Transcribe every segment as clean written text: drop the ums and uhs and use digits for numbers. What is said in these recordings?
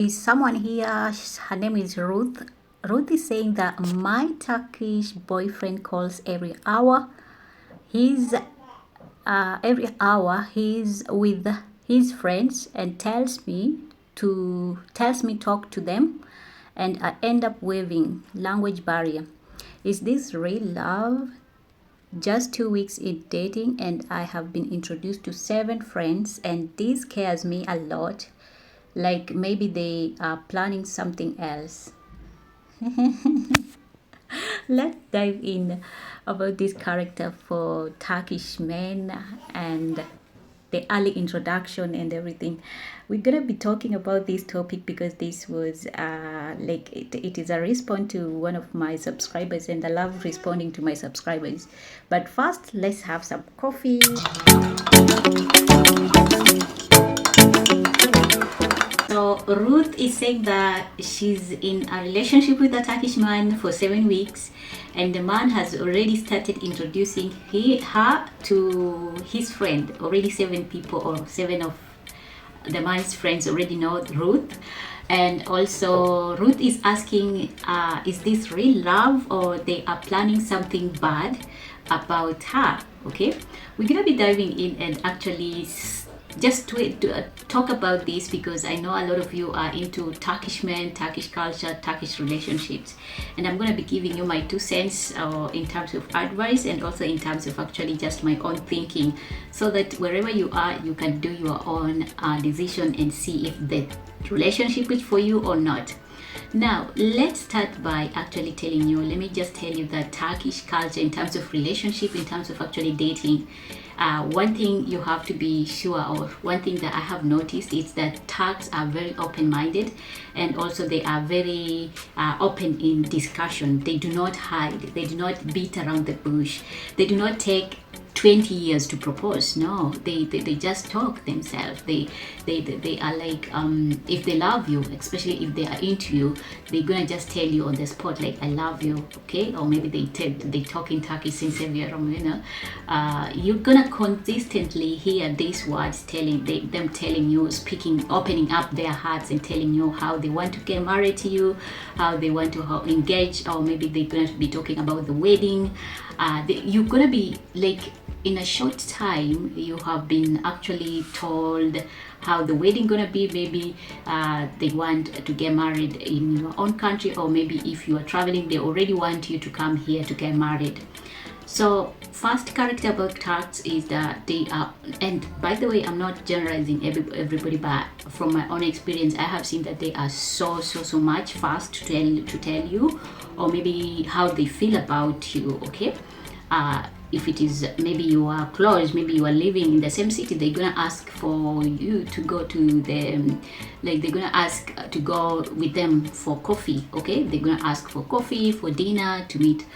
Is someone here? Her name is Ruth. Ruth is saying that my Turkish boyfriend calls every hour. He's every hour he's with his friends and tells me talk to them, and I end up waving. Language barrier. Is this real love? Just 2 weeks in dating, and I have been introduced to 7 friends, and this scares me a lot. Like maybe they are planning something else. Let's dive in about this character for Turkish men and the early introduction and everything. We're gonna be talking about this topic because this was it is a response to one of my subscribers, and I love responding to my subscribers. But first, let's have some coffee. So Ruth is saying that she's in a relationship with a Turkish man for 7 weeks, and the man has already started introducing her to his friend. Already 7 people, or 7 of the man's friends already know Ruth. And also Ruth is asking, is this real love or they are planning something bad about her? Okay, we're gonna be diving in and actually just to talk about this, because I know a lot of you are into Turkish men, Turkish culture, Turkish relationships, and I'm going to be giving you my 2 cents in terms of advice, and also in terms of actually just my own thinking, so that wherever you are, you can do your own decision and see if the relationship is for you or not. Now, let's start by actually telling you, let me just tell you that Turkish culture in terms of relationship, in terms of actually dating, one thing you have to be sure, or one thing that I have noticed, is that Turks are very open-minded, and also they are very open in discussion. They do not hide, they do not beat around the bush, they do not take 20 years to propose. No, they just talk themselves. They are like, if they love you, especially if they are into you, they're gonna just tell you on the spot, like, I love you, okay? Or maybe they talk in Turkish since you're gonna consistently hear these words them telling you, speaking, opening up their hearts and telling you how they want to get married to you, how they want to engage, or maybe they're gonna be talking about the wedding. You're gonna be like, in a short time you have been actually told how the wedding gonna be. Maybe they want to get married in your own country, or maybe if you are traveling, they already want you to come here to get married. So first character about Turks is that they are, and by the way, I'm not generalizing everybody, but from my own experience, I have seen that they are so much fast to tell you, or maybe how they feel about you. Okay, if it is maybe you are close, maybe you are living in the same city, they're gonna ask for you to go to them, like they're gonna ask to go with them for coffee. Okay, they're gonna ask for coffee, for dinner, to meet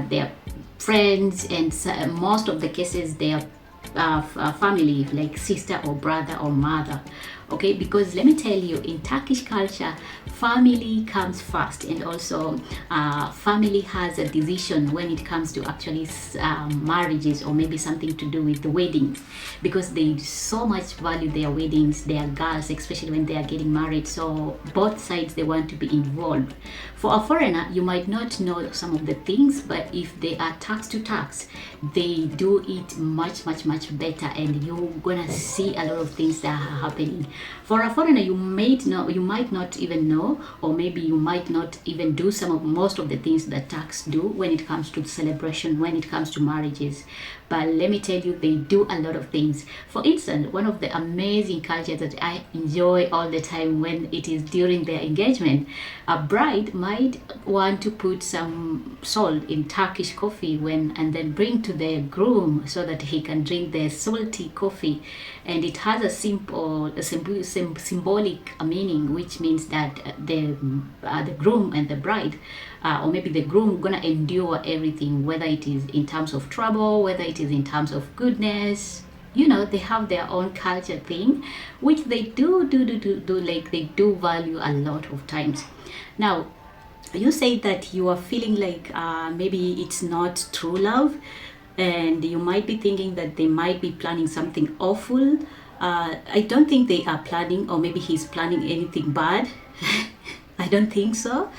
their friends, and most of the cases their family, like sister or brother or mother. Okay, because let me tell you, in Turkish culture, family comes first, and also family has a decision when it comes to actually marriages, or maybe something to do with the weddings, because they so much value their weddings, their girls, especially when they are getting married. So both sides, they want to be involved. For a foreigner, you might not know some of the things, but if they are Turks to Turks, they do it much better, and you're gonna see a lot of things that are happening. For a foreigner, you might not even know, or maybe you might not even do most of the things that Turks do when it comes to celebration, when it comes to marriages. But let me tell you, they do a lot of things. For instance, one of the amazing cultures that I enjoy all the time, when it is during their engagement, a bride might want to put some salt in Turkish coffee and then bring to the groom, so that he can drink the salty coffee. And it has a symbolic meaning, which means that the groom and the bride, or maybe the groom, gonna endure everything, whether it is in terms of trouble, whether it is in terms of goodness. They have their own culture thing, which they do, like they do value a lot of times. Now, you say that you are feeling like maybe it's not true love, and you might be thinking that they might be planning something awful I don't think they are planning, or maybe he's planning anything bad. I don't think so.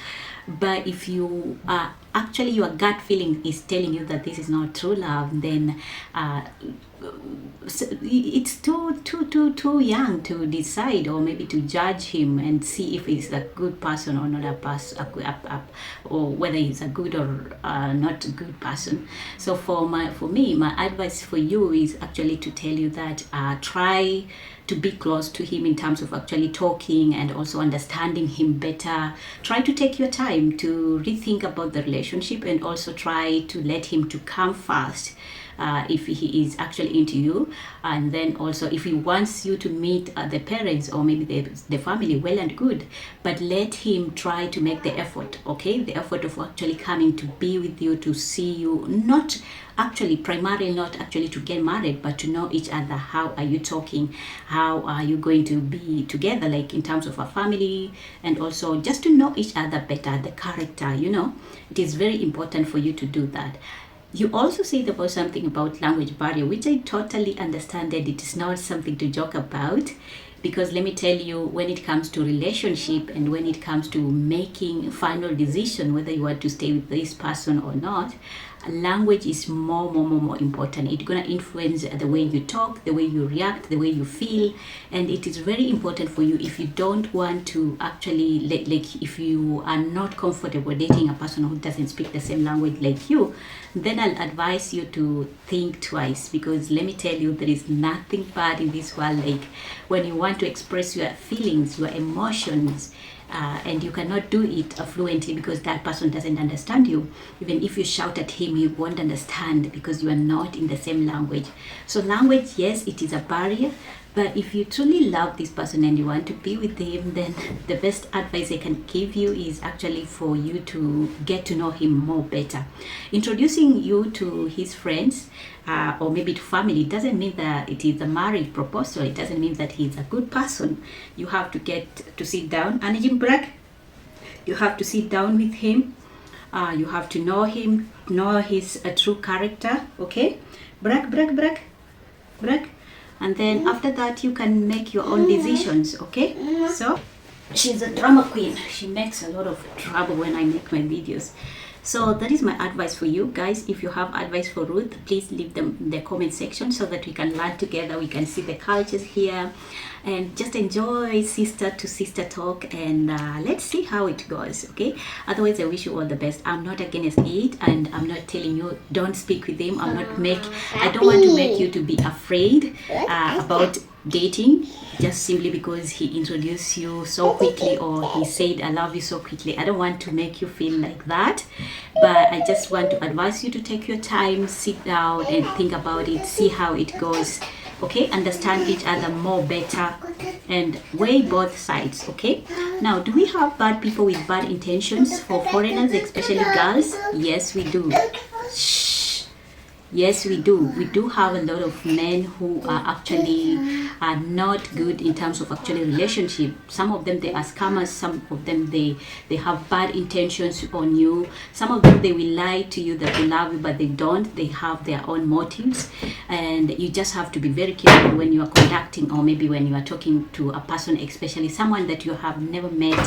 But if you are actually, your gut feeling is telling you that this is not true love, then so it's too young to decide, or maybe to judge him and see if he's a good person or not or whether he's a good or not a good person. So for me, my advice for you is actually to tell you that try to be close to him in terms of actually talking and also understanding him better. Try to take your time to rethink about the relationship, and also try to let him to come first if he is actually into you. And then also, if he wants you to meet the parents or maybe the family, well and good, but let him try to make the effort, okay, the effort of actually coming to be with you, to see you, not actually primarily, not actually to get married, but to know each other. How are you talking? How are you going to be together, like in terms of a family, and also just to know each other better, the character, it is very important for you to do that. You also said about something about language barrier, which I totally understand that it is not something to joke about. Because let me tell you, when it comes to relationship and when it comes to making final decision whether you want to stay with this person or not, language is more important. It's gonna influence the way you talk, the way you react, the way you feel, and it is very important for you. If you don't want to actually like if you are not comfortable dating a person who doesn't speak the same language like you, then I'll advise you to think twice. Because let me tell you, there is nothing bad in this world like when you want to express your feelings, your emotions, and you cannot do it fluently because that person doesn't understand you. Even if you shout at him, he won't understand because you are not in the same language. So language, yes, it is a barrier. But if you truly love this person and you want to be with him, then the best advice I can give you is actually for you to get to know him more better. Introducing you to his friends or maybe to family doesn't mean that it is a marriage proposal. It doesn't mean that he's a good person. You have to get to sit down. And Jim Black, you have to sit down with him. You have to know him, know his true character. Okay? Brack. And then after that, you can make your own decisions. Okay? So she's a drama queen. She makes a lot of trouble when I make my videos. So that is my advice for you guys. If you have advice for Ruth, please leave them in the comment section so that we can learn together. We can see the cultures here and just enjoy sister to sister talk, and let's see how it goes. Okay, otherwise I wish you all the best. I'm not against it, and I'm not telling you don't speak with him. I don't want to make you to be afraid about dating just simply because he introduced you so quickly or he said I love you so quickly. I don't want to make you feel like that, but I just want to advise you to take your time, sit down and think about it, see how it goes. Okay, understand each other more better and weigh both sides. Okay, now do we have bad people with bad intentions for foreigners, especially girls? Yes, we do. Yes, we do. We do have a lot of men who are actually not good in terms of actually relationship. Some of them, they are scammers. Some of them, they have bad intentions on you. Some of them, they will lie to you that they love you, but they don't. They have their own motives. And you just have to be very careful when you are conducting, or maybe when you are talking to a person, especially someone that you have never met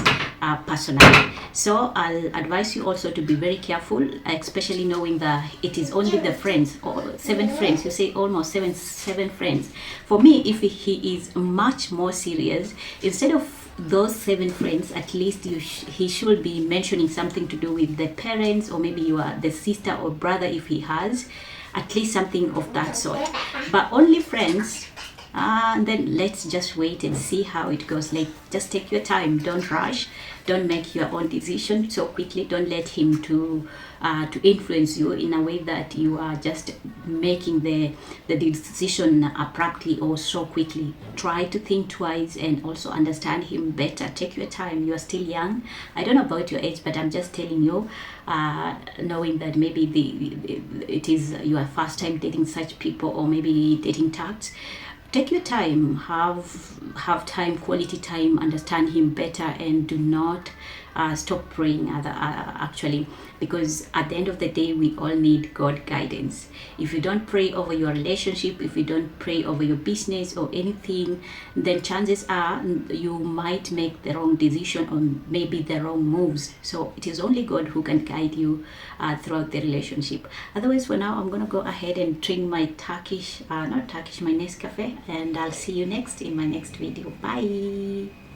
personally. So I'll advise you also to be very careful, especially knowing that it is only the friends, or 7 friends. You say almost seven friends. For me, if he is much more serious, instead of those 7 friends, at least he should be mentioning something to do with the parents, or maybe you are the sister or brother if he has, at least something of that sort. But only friends, then let's just wait and see how it goes. Like, just take your time, don't rush, don't make your own decision so quickly. Don't let him to influence you in a way that you are just making the decision abruptly or so quickly. Try to think twice and also understand him better. Take your time. You are still young. I don't know about your age, but I'm just telling you, knowing that maybe it is your first time dating such people, or maybe dating tax. Take your time, have time, quality time, understand him better, and do not stop praying actually, because at the end of the day we all need God guidance. If you don't pray over your relationship, if you don't pray over your business or anything, then chances are you might make the wrong decision or maybe the wrong moves. So it is only God who can guide you throughout the relationship. Otherwise, for now, I'm gonna go ahead and drink my Turkish, not Turkish, my Nescafe, and I'll see you next in my next video. Bye.